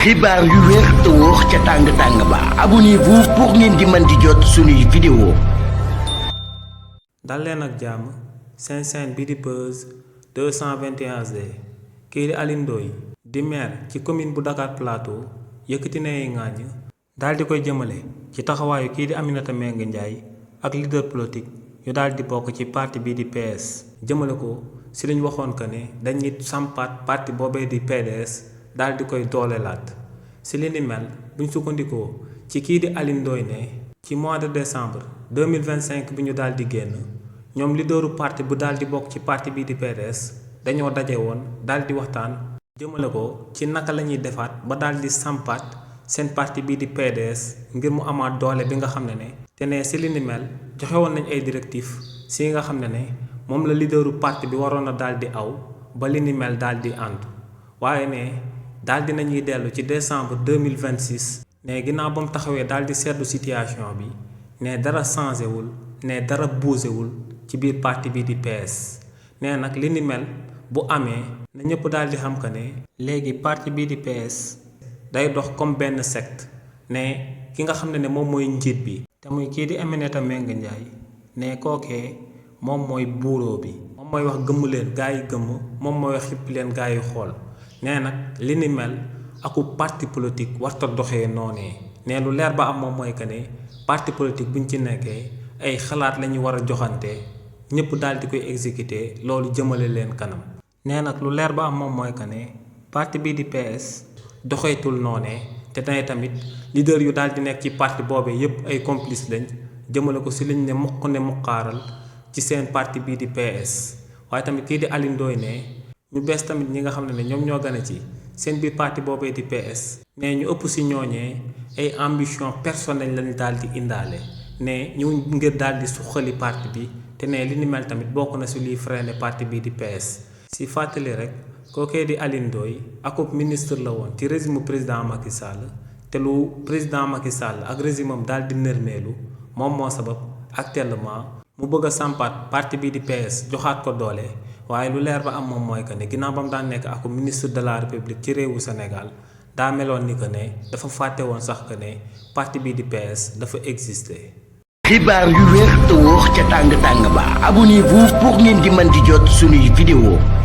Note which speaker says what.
Speaker 1: xibaar yu wér te wóor ca tàng ba abonnez-vous pour ngeen di mën di jot suñuy vidéo.
Speaker 2: dal leen ak jàmm seen chaîne bi di Buzz 221 kii di Alioune Ndoye di maire ci commune bu Dakar Plateau yëkkati na ay ŋàññ daal di koy jëmale ci taxawaayu kii di Aminata Mbengue Ndiaye ak leader politique yu daal di bokk ci parti bi di PS jëmale ko si liñ waxoon que ne dañuy sampaat parti boobee di PDS daal di koy doolelaat si li ni mel buñ sukkandikoo ci kii di Alioune Ndoye ne ci mois de décembre 2025 bi ñu daal di génn ñoom leaderu parti bu daal di bokk ci parti bi di PDS dañoo daje woon daal di waxtaan jëmale ko ci naka la ñuy defaat ba daal di sampaat seen parti bi di PDS ngir mu amaat doole bi nga xam ne te ne si li ni mel joxe woon nañ ay directives si nga xam ne moom la leaderu parti bi waroon a daal di aw ba li ni mel daal di àndu waaye ne daal di nañuy dellu ci décembre 2026 ne ginnaaw ba mu taxawee daal di seetlu situation bi ne dara changé wul ne dara bougé wul ci biir parti bi di PS ne nag li ni mel bu amee na ñëpp daal di xam que ne léegi parti bi di PS day dox comme benn secte ne ki nga xam ne moom mooy njiit bi te muy kii di Aminata Mbengue Ndiaye ne kookee moom mooy buuroo bi moom mooy wax gëmm leen gaa yi gëmm moom mooy wax xippi leen gaa yi xool nee nag li ni mel aku parti politique warta doxee noonee ne lu leer ba am moom mooy que ne parti politique buñ ci nekkee ay xalaat la ñu war a joxante ñëpp daal di koy exécuter loolu jëmale leen kanam nee nag lu leer ba am moom mooy que ne parti bii di PS doxeetul noonee te tey tamit leader yu daal di nekk ci parti boobee yépp ay complice lañ jëmale ko si liñ ne muqaaral ci seen parti bii di PS waaye tamit kii di Alioune Ndoye ne ñu bees tamit ñi nga xam ne ñoom ñoo gën a ci seen biir parti boobee di PS ne ñu ëpp si ñooñee ay ambition personnelle lañu daal di indaale ne ñu ngir daal di suqali parti bi te ne li ni mel tamit bokk na si luy freiné parti bii di PS si fàttali rek kookee di Alioune Ndoye akub ministre la woon ci régime président Macky Sall te lu président Macky Sall ak régime am daal di nërmeelu moom moo sabab actuellement mu bëgg a sampaat parti bii di PS joxaat ko doole waaye lu leer ba am moom mooy que ne ginnaaw ba mu daan nekk ak ministre de la république ci réewu Sénégal daa meloon ni que ne dafa fàtte woon sax que ne parti bii di PS dafa exister.
Speaker 1: xibaar yu wér te wóor ca tàng ba abonnez-vous pour ngeen di mën di jot suñuy vidéo.